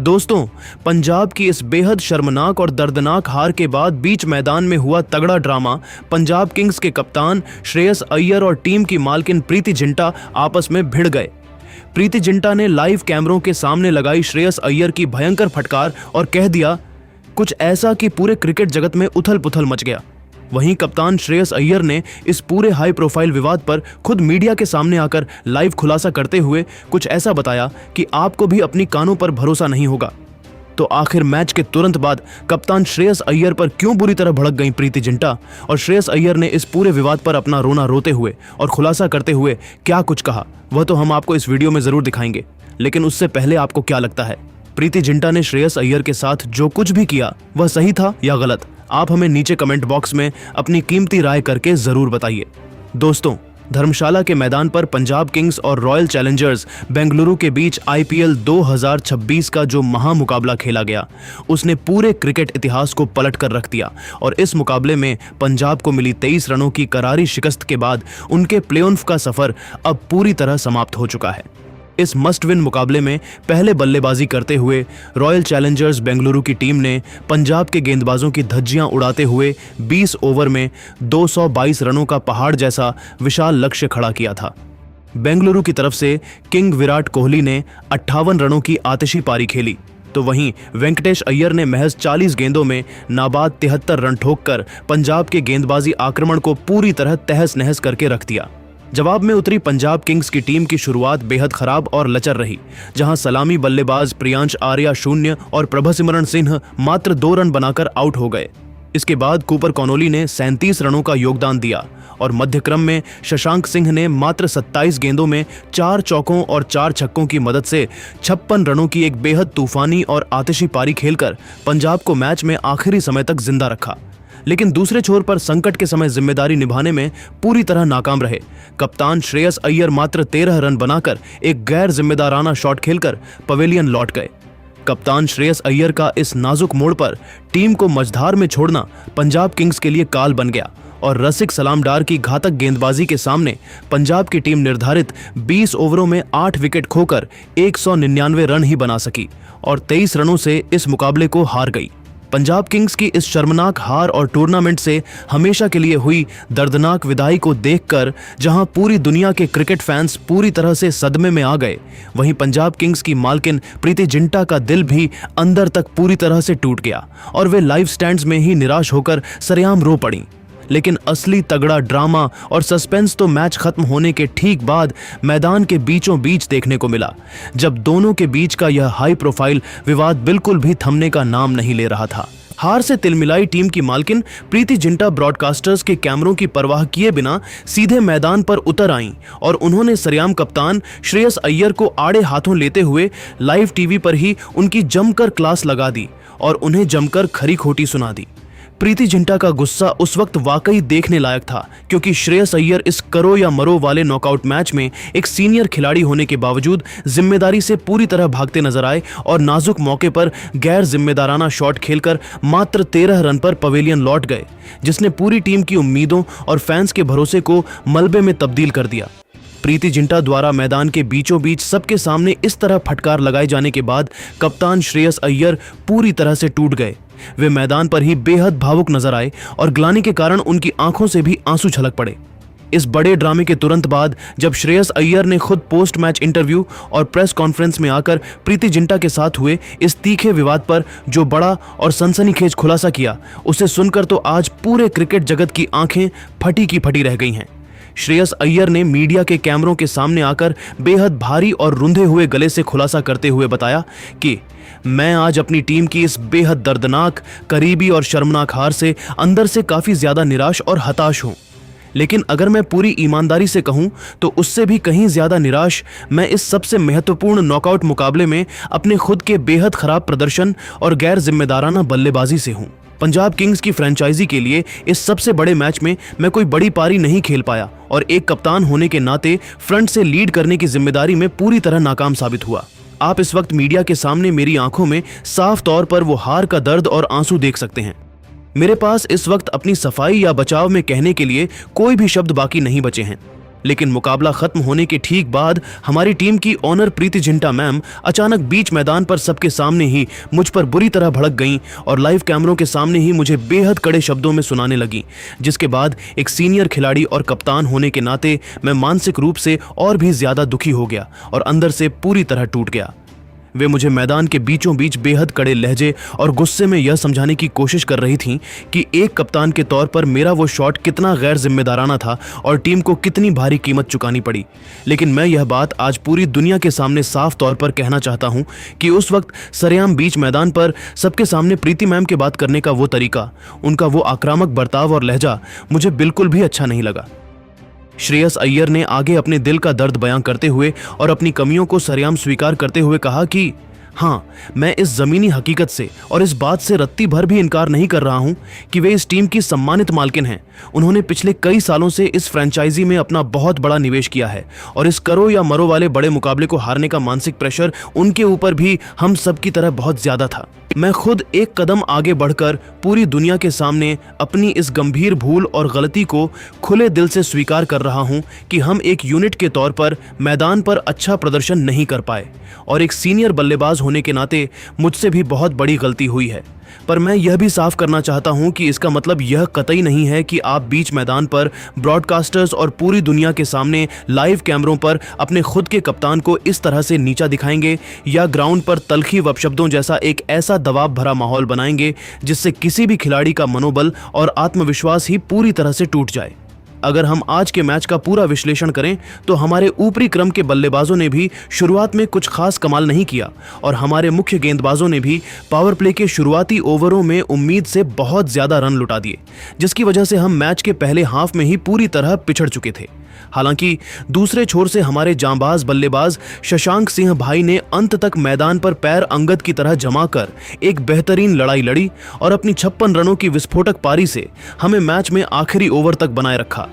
दोस्तों, पंजाब की इस बेहद शर्मनाक और दर्दनाक हार के बाद बीच मैदान में हुआ तगड़ा ड्रामा। पंजाब किंग्स के कप्तान श्रेयस अय्यर और टीम की मालकिन प्रीति जिंटा आपस में भिड़ गए। प्रीति जिंटा ने लाइव कैमरों के सामने लगाई श्रेयस अय्यर की भयंकर फटकार और कह दिया कुछ ऐसा कि पूरे क्रिकेट जगत में उथल पुथल मच गया। वहीं कप्तान श्रेयस अय्यर ने इस पूरे हाई प्रोफाइल विवाद पर खुद मीडिया के सामने आकर लाइव खुलासा करते हुए कुछ ऐसा बताया कि आपको भी अपनी कानों पर भरोसा नहीं होगा। तो आखिर मैच के तुरंत बाद कप्तान श्रेयस अय्यर पर क्यों बुरी तरह भड़क गई प्रीति जिंटा, और श्रेयस अय्यर ने इस पूरे विवाद पर अपना रोना रोते हुए और खुलासा करते हुए क्या कुछ कहा, वह तो हम आपको इस वीडियो में जरूर दिखाएंगे। लेकिन उससे पहले आपको क्या लगता है, प्रीति जिंटा ने श्रेयस अय्यर के साथ जो कुछ भी किया वह सही था या गलत? आप हमें नीचे कमेंट बॉक्स में अपनी कीमती राय करके जरूर बताइए। दोस्तों, धर्मशाला के मैदान पर पंजाब किंग्स और रॉयल चैलेंजर्स बेंगलुरु के बीच IPL 2026 का जो महामुकाबला खेला गया, उसने पूरे क्रिकेट इतिहास को पलट कर रख दिया। और इस मुकाबले में पंजाब को मिली 23 रनों की करारी शिकस्त के बाद उनके प्लेऑफ का सफर अब पूरी तरह समाप्त हो चुका है। इस मस्ट विन मुकाबले में पहले बल्लेबाजी करते हुए रॉयल चैलेंजर्स बेंगलुरु की टीम ने पंजाब के गेंदबाजों की धज्जियां उड़ाते हुए 20 ओवर में 222 रनों का पहाड़ जैसा विशाल लक्ष्य खड़ा किया था। बेंगलुरु की तरफ से किंग विराट कोहली ने 58 रनों की आतिशी पारी खेली, तो वहीं वेंकटेश अय्यर ने महज 40 गेंदों में नाबाद 73 रन ठोककर पंजाब के गेंदबाजी आक्रमण को पूरी तरह तहस नहस करके रख दिया। जवाब में उतरी पंजाब किंग्स की टीम की शुरुआत बेहद खराब और लचर रही, जहां सलामी बल्लेबाज प्रियांश आर्या 0 और प्रभसिमरन सिंह मात्र 2 रन बनाकर आउट हो गए। इसके बाद कूपर कॉनोली ने 37 रनों का योगदान दिया और मध्यक्रम में शशांक सिंह ने मात्र 27 गेंदों में 4 चौकों और 4 छक्कों की मदद से 56 रनों की एक बेहद तूफानी और आतिशी पारी खेलकर पंजाब को मैच में आखिरी समय तक जिंदा रखा। लेकिन दूसरे छोर पर संकट के समय जिम्मेदारी निभाने में पूरी तरह नाकाम रहे। कप्तान श्रेयस अय्यर मात्र 13 रन बनाकर एक गैर जिम्मेदाराना शॉट खेलकर पवेलियन लौट गए। कप्तान श्रेयस अय्यर का इस नाजुक मोड़ पर टीम को मझधार में छोड़ना पंजाब किंग्स के लिए काल बन गया और रसिक सलामडार की घातक गेंदबाजी के सामने पंजाब की टीम निर्धारित 20 ओवरों में 8 विकेट खोकर 199 रन ही बना सकी और 23 रनों से इस मुकाबले को हार गई। पंजाब किंग्स की इस शर्मनाक हार और टूर्नामेंट से हमेशा के लिए हुई दर्दनाक विदाई को देखकर जहां पूरी दुनिया के क्रिकेट फैंस पूरी तरह से सदमे में आ गए, वहीं पंजाब किंग्स की मालकिन प्रीति जिंटा का दिल भी अंदर तक पूरी तरह से टूट गया और वे लाइव स्टैंड्स में ही निराश होकर सरेआम रो पड़ी। लेकिन असली तगड़ा ड्रामा और सस्पेंस तो मैच खत्म होने के ठीक बाद मैदान के बीचों बीच देखने को मिला, जब दोनों के बीच का यह हाई प्रोफाइल विवाद बिल्कुल भी थमने का नाम नहीं ले रहा था। हार से तिलमिलाई टीम की मालकिन प्रीति जिंटा ब्रॉडकास्टर्स के कैमरों की परवाह किए बिना सीधे मैदान पर उतर आईं और उन्होंने सरेआम कप्तान श्रेयस अय्यर को आड़े हाथों लेते हुए लाइव टीवी पर ही उनकी जमकर क्लास लगा दी और उन्हें जमकर खरी खोटी सुना दी। प्रीति जिंटा का गुस्सा उस वक्त वाकई देखने लायक था, क्योंकि श्रेयस अय्यर इस करो या मरो वाले नॉकआउट मैच में एक सीनियर खिलाड़ी होने के बावजूद जिम्मेदारी से पूरी तरह भागते नजर आए और नाजुक मौके पर गैर जिम्मेदाराना शॉट खेलकर मात्र 13 रन पर पवेलियन लौट गए, जिसने पूरी टीम की उम्मीदों और फैंस के भरोसे को मलबे में तब्दील कर दिया। प्रीति जिंटा द्वारा मैदान के बीचों बीच सबके सामने इस तरह फटकार लगाए जाने के बाद कप्तान श्रेयस अय्यर पूरी तरह से टूट गए। वे मैदान पर ही बेहद भावुक नजर आए और ग्लानि के कारण उनकी आंखों से भी आंसू छलक पड़े। इस बड़े ड्रामे के तुरंत बाद जब श्रेयस अय्यर ने खुद पोस्ट मैच इंटरव्यू और प्रेस कॉन्फ्रेंस में आकर प्रीति जिंटा के साथ हुए इस तीखे विवाद पर जो बड़ा और सनसनीखेज खुलासा किया, उसे सुनकर तो आज पूरे क्रिकेट जगत की आंखें फटी की फटी रह गई हैं। श्रेयस अय्यर ने मीडिया के कैमरों के सामने आकर बेहद भारी और रुंधे हुए गले से खुलासा करते हुए बताया कि मैं आज अपनी टीम की इस बेहद दर्दनाक, करीबी और शर्मनाक हार से अंदर से काफी ज्यादा निराश और हताश हूं। लेकिन अगर मैं पूरी ईमानदारी से कहूं तो उससे भी कहीं ज्यादा निराश मैं इस सबसे महत्वपूर्ण नॉकआउट मुकाबले में अपने खुद के बेहद खराब प्रदर्शन और गैर जिम्मेदाराना बल्लेबाजी से हूं। पंजाब किंग्स की फ्रेंचाइजी के लिए इस सबसे बड़े मैच में मैं कोई बड़ी पारी नहीं खेल पाया और एक कप्तान होने के नाते फ्रंट से लीड करने की जिम्मेदारी में पूरी तरह नाकाम साबित हुआ। आप इस वक्त मीडिया के सामने मेरी आंखों में साफ तौर पर वो हार का दर्द और आंसू देख सकते हैं। मेरे पास इस वक्त अपनी सफाई या बचाव में कहने के लिए कोई भी शब्द बाकी नहीं बचे हैं। लेकिन मुकाबला खत्म होने के ठीक बाद हमारी टीम की ओनर प्रीति जिंटा मैम अचानक बीच मैदान पर सबके सामने ही मुझ पर बुरी तरह भड़क गईं और लाइव कैमरों के सामने ही मुझे बेहद कड़े शब्दों में सुनाने लगी, जिसके बाद एक सीनियर खिलाड़ी और कप्तान होने के नाते मैं मानसिक रूप से और भी ज्यादा दुखी हो गया और अंदर से पूरी तरह टूट गया। वे मुझे मैदान के बीचों बीच बेहद कड़े लहजे और गुस्से में यह समझाने की कोशिश कर रही थीं कि एक कप्तान के तौर पर मेरा वो शॉट कितना गैर जिम्मेदाराना था और टीम को कितनी भारी कीमत चुकानी पड़ी। लेकिन मैं यह बात आज पूरी दुनिया के सामने साफ तौर पर कहना चाहता हूं कि उस वक्त सरेआम बीच मैदान पर सबके सामने प्रीति मैम के बात करने का वो तरीका, उनका वो आक्रामक बर्ताव और लहजा मुझे बिल्कुल भी अच्छा नहीं लगा। श्रेयस अय्यर ने आगे अपने दिल का दर्द बयां करते हुए और अपनी कमियों को सरेआम स्वीकार करते हुए कहा कि हाँ, मैं इस जमीनी हकीकत से और इस बात से रत्ती भर भी इनकार नहीं कर रहा हूं कि वे इस टीम की सम्मानित मालकिन हैं। उन्होंने पिछले कई सालों से इस फ्रेंचाइजी में अपना बहुत बड़ा निवेश किया है और इस करो या मरो वाले बड़े मुकाबले को हारने का मानसिक प्रेशर उनके ऊपर भी हम सब की तरह बहुत ज्यादा था। मैं खुद एक कदम आगे बढ़कर पूरी दुनिया के सामने अपनी इस गंभीर भूल और गलती को खुले दिल से स्वीकार कर रहा हूं कि हम एक यूनिट के तौर पर मैदान पर अच्छा प्रदर्शन नहीं कर पाए और एक सीनियर बल्लेबाज होने के नाते मुझसे भी बहुत बड़ी गलती हुई है। पर मैं यह भी साफ करना चाहता हूं कि इसका मतलब यह कतई नहीं है कि आप बीच मैदान पर ब्रॉडकास्टर्स और पूरी दुनिया के सामने लाइव कैमरों पर अपने खुद के कप्तान को इस तरह से नीचा दिखाएंगे या ग्राउंड पर तल्खी व अपशब्दों जैसा एक ऐसा दबाव भरा माहौल बनाएंगे जिससे किसी भी खिलाड़ी का मनोबल और आत्मविश्वास ही पूरी तरह से टूट जाए। अगर हम आज के मैच का पूरा विश्लेषण करें तो हमारे ऊपरी क्रम के बल्लेबाजों ने भी शुरुआत में कुछ खास कमाल नहीं किया और हमारे मुख्य गेंदबाजों ने भी पावर प्ले के शुरुआती ओवरों में उम्मीद से बहुत ज्यादा रन लुटा दिए, जिसकी वजह से हम मैच के पहले हाफ में ही पूरी तरह पिछड़ चुके थे। हालांकि दूसरे छोर से हमारे जांबाज बल्लेबाज शशांक सिंह भाई ने अंत तक मैदान पर पैर अंगद की तरह जमाकर एक बेहतरीन लड़ाई लड़ी और अपनी 56 रनों की विस्फोटक पारी से हमें मैच में आखिरी ओवर तक बनाए रखा।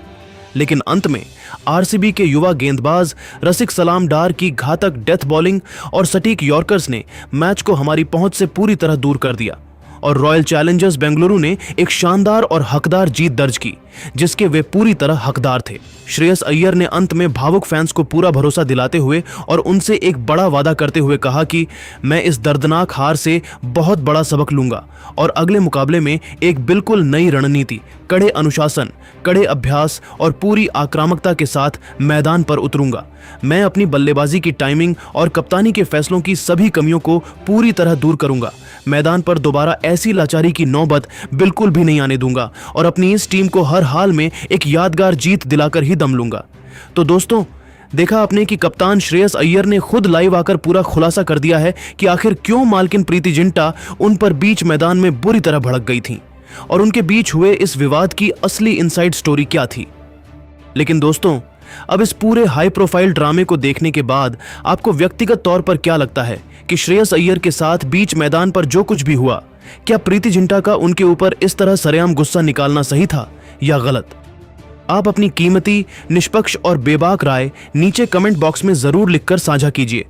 लेकिन अंत में आरसीबी के युवा गेंदबाज रसिक सलाम डार की घातक डेथ बॉलिंग और सटीक यॉर्कर्स ने मैच को हमारी पहुंच से पूरी तरह दूर कर दिया और रॉयल चैलेंजर्स बेंगलुरु ने एक शानदार और हकदार जीत दर्ज की, जिसके वे पूरी तरह हकदार थे। श्रेयस अय्यर ने अंत में भावुक फैंस को पूरा भरोसा दिलाते हुए और उनसे एक बड़ा वादा करते हुए कहा कि मैं इस दर्दनाक हार से बहुत बड़ा सबक लूंगा और अगले मुकाबले में एक बिल्कुल नई रणनीति, कड़े अनुशासन, कड़े अभ्यास और पूरी आक्रामकता के साथ मैदान पर उतरूंगा। मैं अपनी बल्लेबाजी की टाइमिंग और कप्तानी के फैसलों की सभी कमियों को पूरी तरह दूर करूंगा। मैदान पर दोबारा ऐसी लाचारी की नौबत बिल्कुल भी नहीं आने दूंगा और अपनी इस टीम को हर हाल में एक यादगार जीत दिलाकर ही दम लूंगा। तो दोस्तों, देखा आपने कि कप्तान श्रेयस अय्यर ने खुद लाइव आकर पूरा खुलासा कर दिया है कि आखिर क्यों मालकिन प्रीति जिंटा उन पर बीच मैदान में बुरी तरह भड़क गई थी और उनके बीच हुए इस विवाद की असली इनसाइड स्टोरी क्या थी। लेकिन दोस्तों, अब इस पूरे हाई प्रोफाइल ड्रामे को देखने के बाद आपको व्यक्तिगत तौर पर क्या लगता है कि श्रेयस अय्यर के साथ बीच मैदान पर जो कुछ भी हुआ, क्या प्रीति जिंटा का उनके ऊपर इस तरह सरेआम गुस्सा निकालना सही था या गलत? आप अपनी कीमती, निष्पक्ष और बेबाक राय नीचे कमेंट बॉक्स में जरूर लिखकर साझा कीजिए।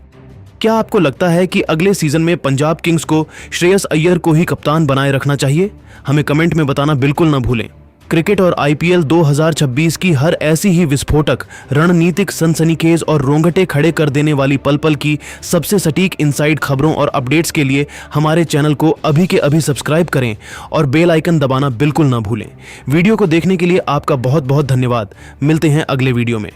क्या आपको लगता है कि अगले सीजन में पंजाब किंग्स को श्रेयस अय्यर को ही कप्तान बनाए रखना चाहिए? हमें कमेंट में बताना बिल्कुल ना भूलें। क्रिकेट और आईपीएल 2026 की हर ऐसी ही विस्फोटक, रणनीतिक, सनसनीखेज और रोंगटे खड़े कर देने वाली पल पल की सबसे सटीक इनसाइड खबरों और अपडेट्स के लिए हमारे चैनल को अभी के अभी सब्सक्राइब करें और बेल आइकन दबाना बिल्कुल ना भूलें। वीडियो को देखने के लिए आपका बहुत बहुत धन्यवाद। मिलते हैं अगले वीडियो में।